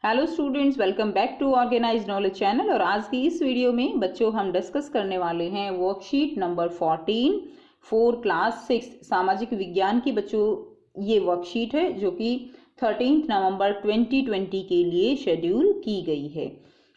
Hello students, welcome back to organise knowledge channel. और आज की इस वीडियो में बच्चों हम डिस्कस करने वाले हैं वर्कशीट नंबर 14 फॉर क्लास 6 सामाजिक विज्ञान की। बच्चों ये वर्कशीट है जो कि 13 नवंबर 2020 के लिए शेड्यूल की गई है।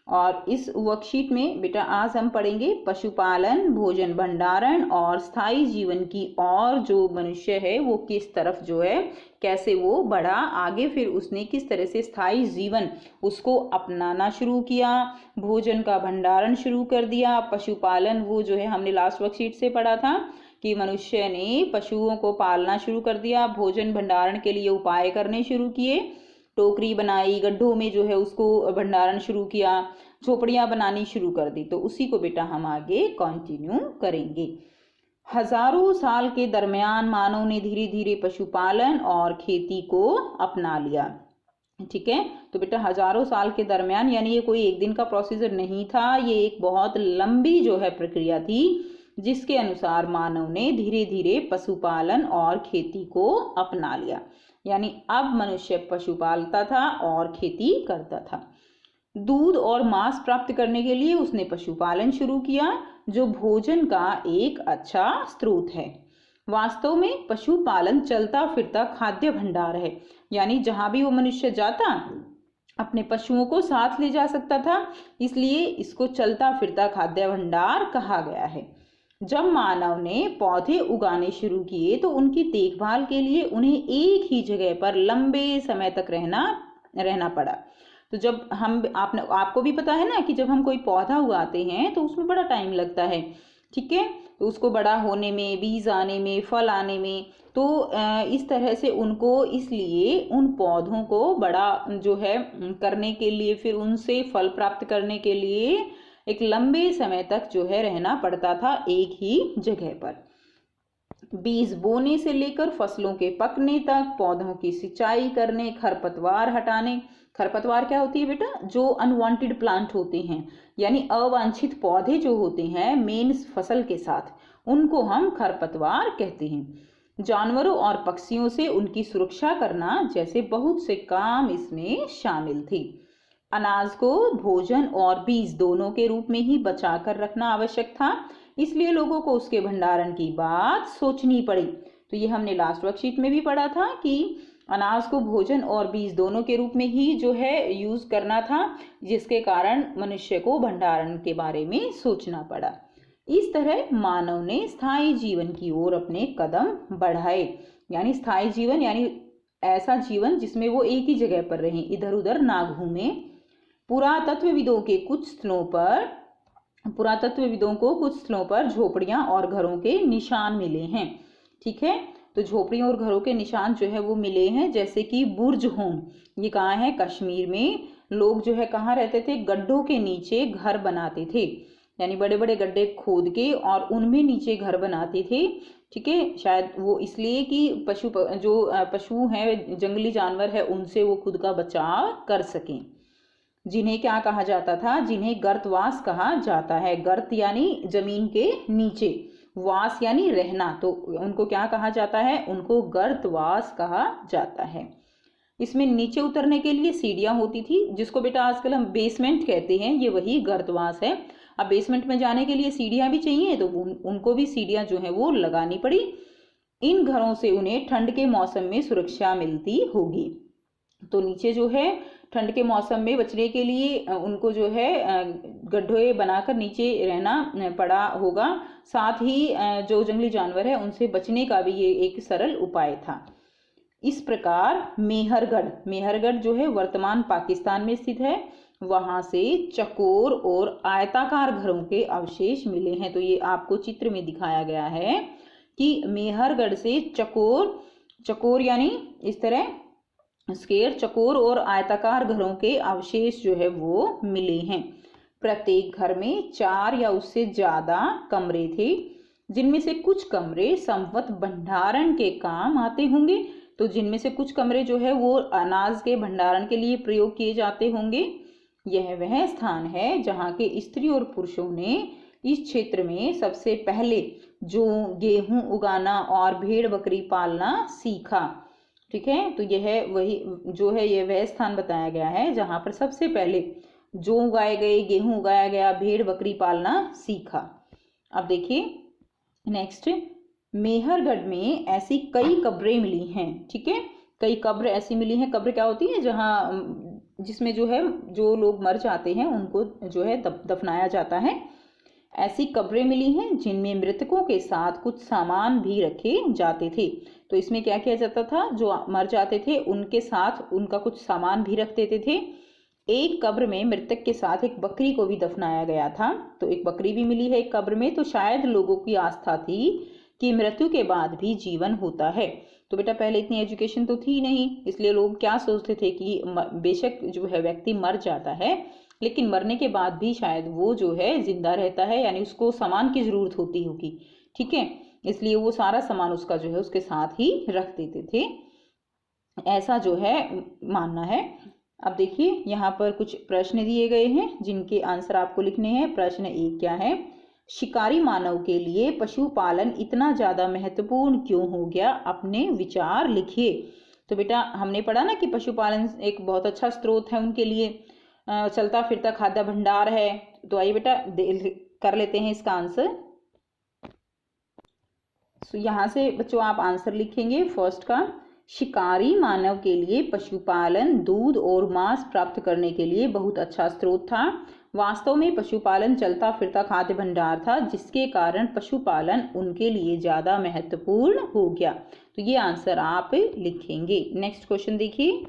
और इस वर्कशीट में बेटा आज हम पढ़ेंगे पशुपालन, भोजन भंडारण और स्थायी जीवन की। और जो मनुष्य है वो किस तरफ जो है कैसे वो बढ़ा आगे, फिर उसने किस तरह से स्थायी जीवन उसको अपनाना शुरू किया, भोजन का भंडारण शुरू कर दिया। पशुपालन वो जो है हमने लास्ट वर्कशीट से पढ़ा था कि मनुष्य ने पशुओं को पालना शुरू कर दिया, भोजन भंडारण के लिए उपाय करने शुरू किए, टोकरी बनाई, गड्ढों में जो है उसको भंडारण शुरू किया, झोपड़ियां बनानी शुरू कर दी। तो उसी को बेटा हम आगे कंटिन्यू करेंगे। हजारों साल के दरमियान मानव ने धीरे धीरे पशुपालन और खेती को अपना लिया। ठीक है, तो बेटा हजारों साल के दरमियान यानी ये कोई एक दिन का प्रोसीजर नहीं था, ये एक बहुत लंबी जो है प्रक्रिया थी जिसके अनुसार मानव ने धीरे धीरे पशुपालन और खेती को अपना लिया। यानी अब मनुष्य पशु पालता था और खेती करता था। दूध और मांस प्राप्त करने के लिए उसने पशुपालन शुरू किया जो भोजन का एक अच्छा स्रोत है। वास्तव में पशुपालन चलता फिरता खाद्य भंडार है, यानी जहां भी वो मनुष्य जाता अपने पशुओं को साथ ले जा सकता था, इसलिए इसको चलता फिरता खाद्य भंडार कहा गया है। जब मानव ने पौधे उगाने शुरू किए तो उनकी देखभाल के लिए उन्हें एक ही जगह पर लंबे समय तक रहना पड़ा। तो जब हम आपको भी पता है ना कि जब हम कोई पौधा उगाते हैं तो उसमें बड़ा टाइम लगता है। ठीक है, तो उसको बड़ा होने में, बीज आने में, फल आने में, तो इस तरह से उनको, इसलिए उन पौधों को बड़ा जो है करने के लिए, फिर उनसे फल प्राप्त करने के लिए एक लंबे समय तक जो है रहना पड़ता था एक ही जगह पर। बीज बोने से लेकर फसलों के पकने तक, पौधों की सिंचाई करने, खरपतवार हटाने। खरपतवार क्या होती है बेटा? जो अनवांटेड प्लांट होते हैं, यानी अवांछित पौधे जो होते हैं मेन फसल के साथ, उनको हम खरपतवार कहते हैं। जानवरों और पक्षियों से उनकी सुरक्षा करना जैसे बहुत से काम इसमें शामिल थे। अनाज को भोजन और बीज दोनों के रूप में ही बचा कर रखना आवश्यक था, इसलिए लोगों को उसके भंडारण की बात सोचनी पड़ी। तो ये हमने लास्ट वर्कशीट में भी पढ़ा था कि अनाज को भोजन और बीज दोनों के रूप में ही जो है यूज करना था, जिसके कारण मनुष्य को भंडारण के बारे में सोचना पड़ा। इस तरह मानव ने स्थायी जीवन की ओर अपने कदम बढ़ाए। यानी स्थायी जीवन यानी ऐसा जीवन जिसमें वो एक ही जगह पर रहे, इधर उधर ना घूमे। पुरातत्वविदों को कुछ स्थलों पर झोपड़ियां और घरों के निशान मिले हैं। ठीक है, तो झोपड़ियों और घरों के निशान जो है वो मिले हैं, जैसे कि बुर्ज होम। ये कहाँ है? कश्मीर में। लोग जो है कहाँ रहते थे? गड्ढों के नीचे घर बनाते थे, यानी बड़े बड़े गड्ढे खोद के और उनमें नीचे घर बनाते थे। ठीक है, शायद वो इसलिए कि पशु हैं, जंगली जानवर है, उनसे वो खुद का बचाव कर सकें। जिन्हें क्या कहा जाता था? जिन्हें गर्तवास कहा जाता है। गर्त यानी जमीन के नीचे, वास यानी रहना, तो उनको क्या कहा जाता है? उनको गर्तवास कहा जाता है। इसमें नीचे उतरने के लिए सीढ़ियां होती थी, जिसको बेटा आजकल हम बेसमेंट कहते हैं, ये वही गर्तवास है। अब बेसमेंट में जाने के लिए सीढ़ियां भी चाहिए, तो उनको भी सीढ़ियां जो है वो लगानी पड़ी। इन घरों से उन्हें ठंड के मौसम में सुरक्षा मिलती होगी। तो नीचे जो है ठंड के मौसम में बचने के लिए उनको जो है गड्ढे बनाकर नीचे रहना पड़ा होगा। साथ ही जो जंगली जानवर है उनसे बचने का भी ये एक सरल उपाय था। इस प्रकार मेहरगढ़ जो है वर्तमान पाकिस्तान में स्थित है, वहां से चकोर और आयताकार घरों के अवशेष मिले हैं। तो ये आपको चित्र में दिखाया गया है कि मेहरगढ़ से चकोर यानी इस तरह स्क्वायर, चकोर और आयताकार घरों के अवशेष जो है वो मिले हैं। प्रत्येक घर में 4 या उससे ज्यादा कमरे थे, जिनमें से कुछ कमरे संवत भंडारण के काम आते होंगे। तो जिनमें से कुछ कमरे जो है वो अनाज के भंडारण के लिए प्रयोग किए जाते होंगे। यह वह स्थान है जहाँ के स्त्री और पुरुषों ने इस क्षेत्र में सबसे पहले जो गेहूं उगाना और भेड़ बकरी पालना सीखा। ठीक है, तो यह वही जो है ये वह स्थान बताया गया है जहां पर सबसे पहले जौ उगाए गए, गेहूं उगाया गया, भेड़ बकरी पालना सीखा। अब देखिए नेक्स्ट, मेहरगढ़ में ऐसी कई कब्रें मिली हैं। ठीक है, कई कब्र ऐसी मिली हैं। कब्र क्या होती है? जहाँ जिसमें जो है जो लोग मर जाते हैं उनको जो है दफनाया जाता है। ऐसी कब्रें मिली हैं जिनमें मृतकों के साथ कुछ सामान भी रखे जाते थे। तो इसमें क्या किया जाता था? जो मर जाते थे उनके साथ उनका कुछ सामान भी रख देते थे। एक कब्र में मृतक के साथ एक बकरी को भी दफनाया गया था। तो एक बकरी भी मिली है एक कब्र में। तो शायद लोगों की आस्था थी कि मृत्यु के बाद भी जीवन होता है। तो बेटा पहले इतनी एजुकेशन तो थी नहीं, इसलिए लोग क्या सोचते थे कि बेशक जो है व्यक्ति मर जाता है लेकिन मरने के बाद भी शायद वो जो है जिंदा रहता है, यानी उसको सामान की जरूरत होती होगी। ठीक है, इसलिए वो सारा सामान उसका जो है उसके साथ ही रख देते थे, ऐसा जो है मानना है। अब देखिए यहाँ पर कुछ प्रश्न दिए गए हैं जिनके आंसर आपको लिखने हैं। प्रश्न 1 क्या है? शिकारी मानव के लिए पशुपालन इतना ज्यादा महत्वपूर्ण क्यों हो गया? अपने विचार लिखिए। तो बेटा हमने पढ़ा ना कि पशुपालन एक बहुत अच्छा स्रोत है उनके लिए, चलता फिरता खाद्य भंडार है। तो आइए बेटा कर लेते हैं इसका आंसर। तो यहाँ से बच्चों आप आंसर लिखेंगे फर्स्ट का, शिकारी मानव के लिए पशुपालन दूध और मांस प्राप्त करने के लिए बहुत अच्छा स्रोत था। वास्तव में पशुपालन चलता फिरता खाद्य भंडार था जिसके कारण पशुपालन उनके लिए ज्यादा महत्वपूर्ण हो गया। तो ये आंसर आप लिखेंगे। नेक्स्ट क्वेश्चन देखिए,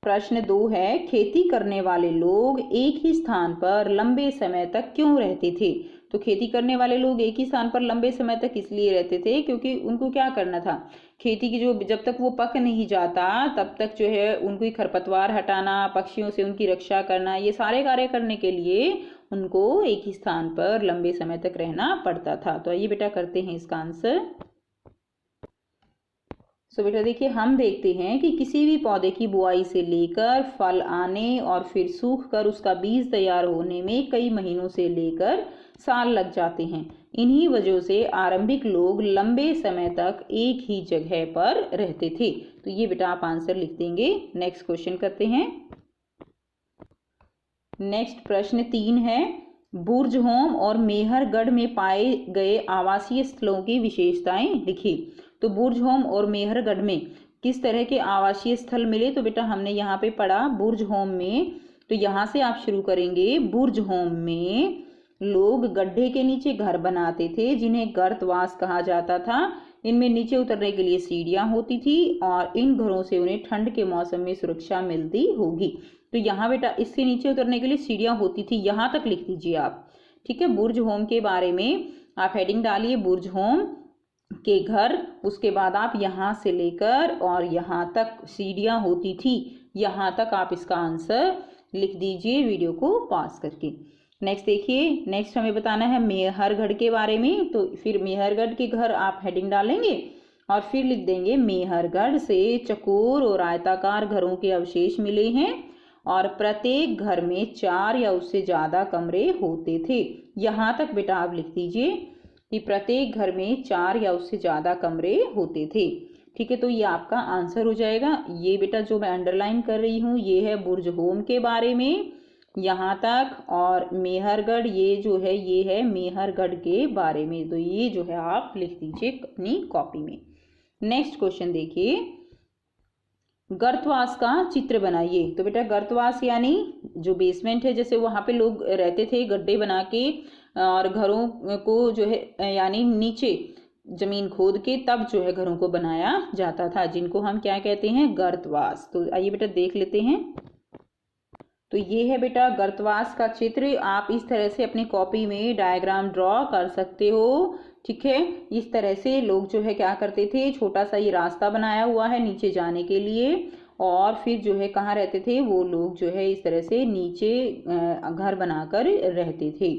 प्रश्न 2 है, खेती करने वाले लोग एक ही स्थान पर लंबे समय तक क्यों रहते थे? तो खेती करने वाले लोग एक ही स्थान पर लंबे समय तक इसलिए रहते थे क्योंकि उनको क्या करना था? खेती की जो जब तक वो पक नहीं जाता तब तक जो है उनको खरपतवार हटाना, पक्षियों से उनकी रक्षा करना, ये सारे कार्य करने के लिए उनको एक ही स्थान पर लंबे समय तक रहना पड़ता था। तो आइए बेटा करते हैं इसका आंसर। सो बेटा देखिए हम देखते हैं कि किसी भी पौधे की बुआई से लेकर फल आने और फिर सूख कर उसका बीज तैयार होने में कई महीनों से लेकर साल लग जाते हैं। इन्हीं वजहों से आरंभिक लोग लंबे समय तक एक ही जगह पर रहते थे। तो ये बेटा आप आंसर लिख देंगे। नेक्स्ट क्वेश्चन करते हैं। नेक्स्ट प्रश्न 3 है, बुर्जहोम और मेहरगढ़ में पाए गए आवासीय स्थलों की विशेषताएं लिखिए। तो बुर्जहोम और मेहरगढ़ में किस तरह के आवासीय स्थल मिले? तो बेटा हमने यहाँ पे पढ़ा बुर्जहोम में, तो यहाँ से आप शुरू करेंगे। बुर्जहोम में लोग गड्ढे के नीचे घर बनाते थे जिन्हें गर्तवास कहा जाता था। इनमें नीचे उतरने के लिए सीढ़ियां होती थी और इन घरों से उन्हें ठंड के मौसम में सुरक्षा मिलती होगी। तो यहाँ बेटा इससे नीचे उतरने के लिए सीढ़ियां होती थी, यहाँ तक लिख दीजिए आप। ठीक है, बुर्जहोम के बारे में आप हेडिंग डालिए बुर्जहोम के घर, उसके बाद आप यहाँ से लेकर और यहाँ तक सीढ़ियां होती थी, यहाँ तक आप इसका आंसर लिख दीजिए वीडियो को पॉज करके। नेक्स्ट देखिए, नेक्स्ट हमें बताना है मेहरगढ़ के बारे में। तो फिर मेहरगढ़ के घर आप हेडिंग डालेंगे और फिर लिख देंगे मेहरगढ़ से चकोर और आयताकार घरों के अवशेष मिले हैं और प्रत्येक घर में 4 या उससे ज्यादा कमरे होते थे। यहाँ तक बेटा आप लिख दीजिए कि प्रत्येक घर में 4 या उससे ज्यादा कमरे होते थे। ठीक है, तो ये आपका आंसर हो जाएगा। ये बेटा जो मैं अंडरलाइन कर रही हूँ ये है बुर्जहोम के बारे में यहाँ तक, और मेहरगढ़ ये जो है ये है मेहरगढ़ के बारे में। तो ये जो है आप लिख दीजिए अपनी कॉपी में। नेक्स्ट क्वेश्चन देखिए, गर्तवास का चित्र बनाइए। तो बेटा गर्तवास यानी जो बेसमेंट है, जैसे वहां पे लोग रहते थे गड्ढे बना के और घरों को जो है यानी नीचे जमीन खोद के तब जो है घरों को बनाया जाता था, जिनको हम क्या कहते हैं? गर्तवास। तो आइए बेटा देख लेते हैं। तो ये है बेटा गर्तवास का चित्र। आप इस तरह से अपनी कॉपी में डायग्राम ड्रॉ कर सकते हो। ठीक है, इस तरह से लोग जो है क्या करते थे, छोटा सा ये रास्ता बनाया हुआ है नीचे जाने के लिए, और फिर जो है कहाँ रहते थे वो लोग जो है इस तरह से नीचे घर बनाकर रहते थे।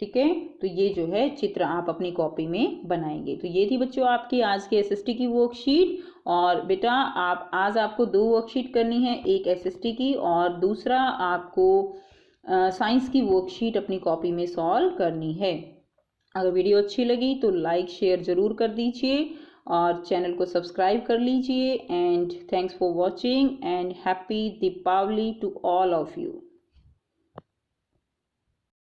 ठीक है, तो ये जो है चित्र आप अपनी कॉपी में बनाएंगे। तो ये थी बच्चों आपकी आज की एसएसटी की वर्कशीट। और बेटा आप आज आपको 2 वर्कशीट करनी है, एक एसएसटी की और दूसरा आपको साइंस की वर्कशीट अपनी कॉपी में सॉल्व करनी है। अगर वीडियो अच्छी लगी तो लाइक शेयर ज़रूर कर दीजिए और चैनल को सब्सक्राइब कर लीजिए। And thanks for watching and happy Deepavali to all of you.